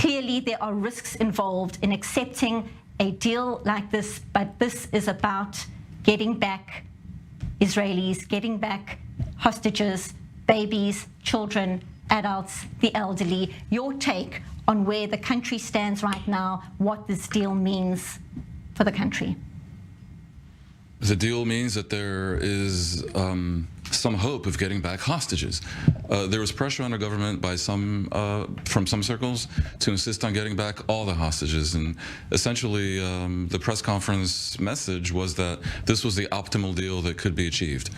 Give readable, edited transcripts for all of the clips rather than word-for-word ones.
Clearly, there are risks involved in accepting a deal like this, but this is about getting back Israelis, getting back hostages, babies, children, adults, the elderly. Your take on where the country stands right now, what this deal means for the country? The deal means that there is some hope of getting back hostages. There was pressure on the government by from some circles to insist on getting back all the hostages, and essentially the press conference message was that this was the optimal deal that could be achieved.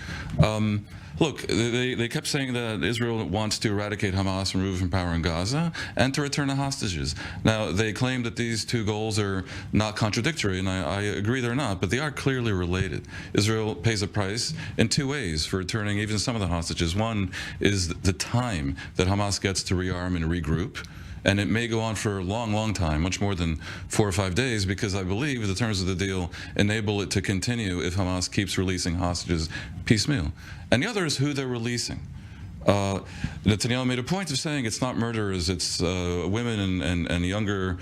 Look, they kept saying that Israel wants to eradicate Hamas, remove from power in Gaza, and to return the hostages. Now, they claim that these two goals are not contradictory, and I agree they're not, but they are clearly related. Israel pays a price in two ways for returning even some of the hostages. One is the time that Hamas gets to rearm and regroup. And it may go on for a long, long time, much more than 4 or 5 days, because I believe the terms of the deal enable it to continue if Hamas keeps releasing hostages piecemeal. And the other is who they're releasing. Netanyahu made a point of saying it's not murderers, it's women and younger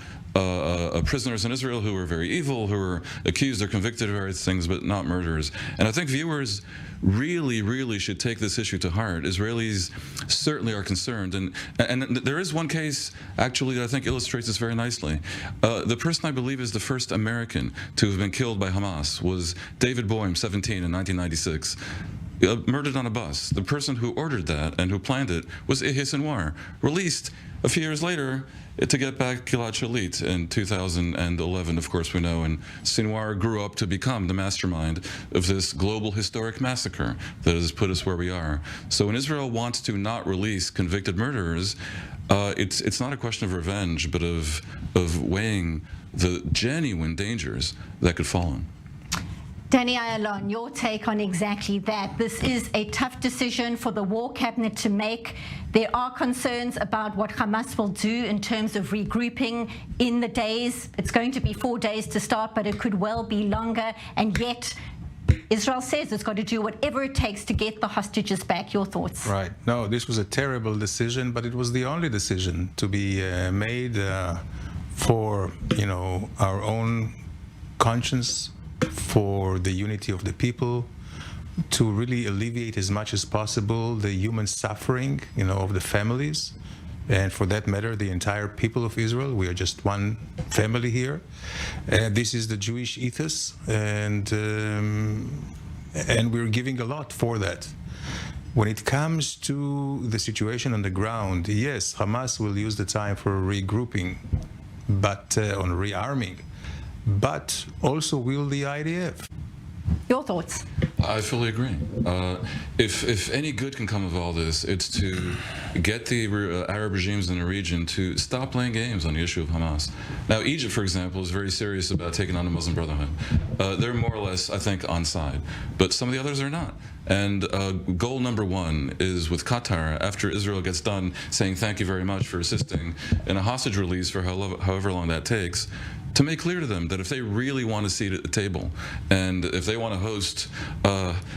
prisoners in Israel who are very evil, who are accused or convicted of various things, but not murderers. And I think viewers really should take this issue to heart. Israelis certainly are concerned, and there is one case actually that I think illustrates this very nicely. The person I believe is the first American to have been killed by Hamas was David Boehm, 17, in 1996. Murdered on a bus. The person who ordered that and who planned it was Yehia Sinwar, released a few years later to get back Gilad Shalit in 2011, of course we know, and Sinwar grew up to become the mastermind of this global historic massacre that has put us where we are. So when Israel wants to not release convicted murderers, it's not a question of revenge, but of weighing the genuine dangers that could fall on. Danny Ayalon, your take on exactly that. This is a tough decision for the war cabinet to make. There are concerns about what Hamas will do in terms of regrouping in the days. It's going to be 4 days to start, but it could well be longer. And yet, Israel says it's got to do whatever it takes to get the hostages back. Your thoughts? Right. No, this was a terrible decision, but it was the only decision to be made for, our own conscience, for the unity of the people, to really alleviate as much as possible the human suffering, of the families, and for that matter, the entire people of Israel. We are just one family here. This is the Jewish ethos, and we're giving a lot for that. When it comes to the situation on the ground, yes, Hamas will use the time for regrouping, but on rearming. But also will the IDF. Your thoughts? I fully agree. If any good can come of all this, it's to get the Arab regimes in the region to stop playing games on the issue of Hamas. Now, Egypt, for example, is very serious about taking on the Muslim Brotherhood. They're more or less, I think, on side, but some of the others are not. And goal number one is with Qatar, after Israel gets done saying thank you very much for assisting in a hostage release for however long that takes, to make clear to them that if they really want a seat at the table, and if they want to host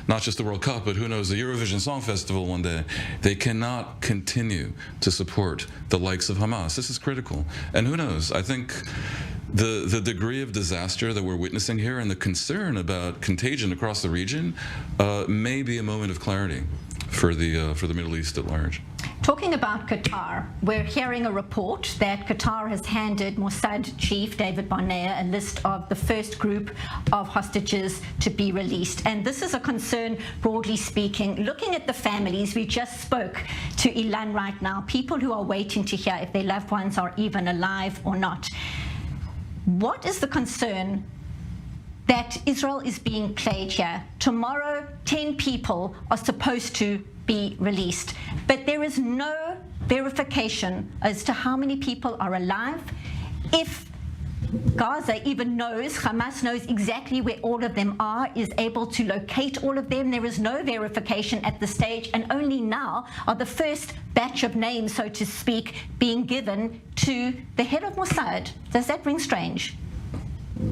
not just the World Cup, but who knows, the Eurovision Song Festival one day, they cannot continue to support the likes of Hamas. This is critical. And who knows, I think the degree of disaster that we're witnessing here and the concern about contagion across the region may be a moment of clarity for the Middle East at large. Talking about Qatar, we're hearing a report that Qatar has handed Mossad chief David Barnea a list of the first group of hostages to be released. And this is a concern, broadly speaking. Looking at the families, we just spoke to Ilan right now, people who are waiting to hear if their loved ones are even alive or not. What is the concern that Israel is being played here? Tomorrow, 10 people are supposed to be released, but there is no verification as to how many people are alive. If Gaza even knows, Hamas knows exactly where all of them are, is able to locate all of them, there is no verification at this stage, and only now are the first batch of names, so to speak, being given to the head of Mossad. Does that ring strange?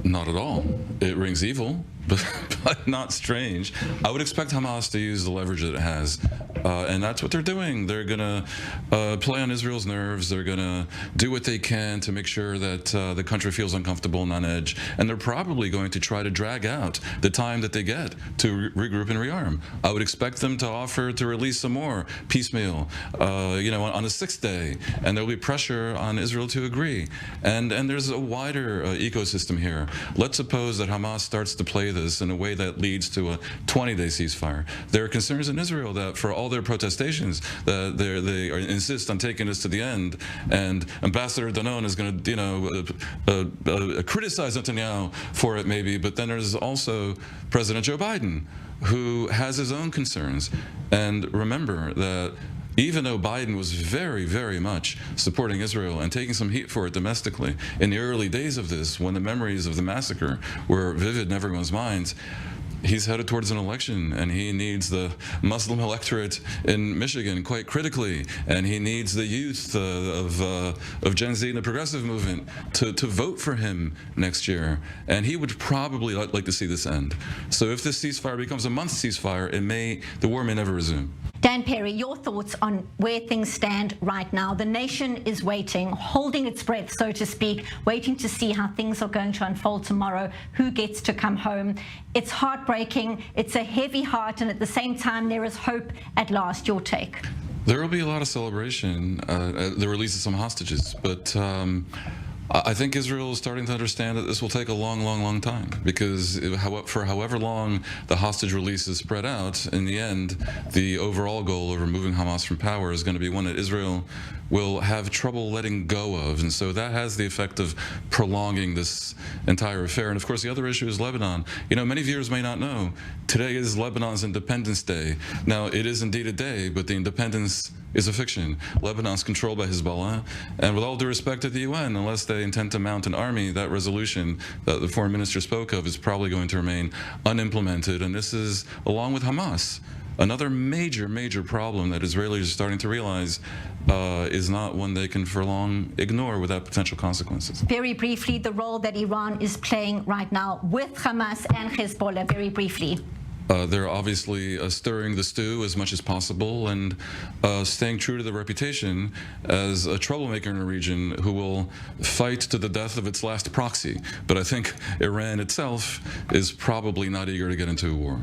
Not at all. It rings evil. but not strange. I would expect Hamas to use the leverage that it has, and that's what they're doing. They're going to play on Israel's nerves. They're going to do what they can to make sure that the country feels uncomfortable and on edge, and they're probably going to try to drag out the time that they get to regroup and rearm. I would expect them to offer to release some more piecemeal, on the sixth day, and there'll be pressure on Israel to agree. And there's a wider ecosystem here. Let's suppose that Hamas starts to play this in a way that leads to a 20-day ceasefire. There are concerns in Israel that for all their protestations, that they insist on taking this to the end, and Ambassador Danon is going to, criticize Netanyahu for it maybe, but then there's also President Joe Biden, who has his own concerns. And remember that even though Biden was very, very much supporting Israel and taking some heat for it domestically in the early days of this, when the memories of the massacre were vivid in everyone's minds, he's headed towards an election, and he needs the Muslim electorate in Michigan quite critically, and he needs the youth of Gen Z and the progressive movement to vote for him next year. And he would probably like to see this end. So if this ceasefire becomes a month ceasefire, the war may never resume. Dan Perry, your thoughts on where things stand right now? The nation is waiting, holding its breath, so to speak, waiting to see how things are going to unfold tomorrow, who gets to come home. It's heartbreaking, it's a heavy heart, and at the same time, there is hope at last. Your take? There will be a lot of celebration at the release of some hostages, but I think Israel is starting to understand that this will take a long, long, long time, because for however long the hostage releases spread out, in the end, the overall goal of removing Hamas from power is going to be one that Israel will have trouble letting go of. And so that has the effect of prolonging this entire affair. And of course, the other issue is Lebanon. Many viewers may not know, today is Lebanon's Independence Day. Now, it is indeed a day, but the independence is a fiction. Lebanon's controlled by Hezbollah, and with all due respect to the UN, unless they intend to mount an army, that resolution that the foreign minister spoke of is probably going to remain unimplemented. And this is, along with Hamas, another major, major problem that Israelis are starting to realize is not one they can for long ignore without potential consequences. Very briefly, the role that Iran is playing right now with Hamas and Hezbollah, very briefly. They're obviously stirring the stew as much as possible and staying true to their reputation as a troublemaker in a region who will fight to the death of its last proxy. But I think Iran itself is probably not eager to get into a war.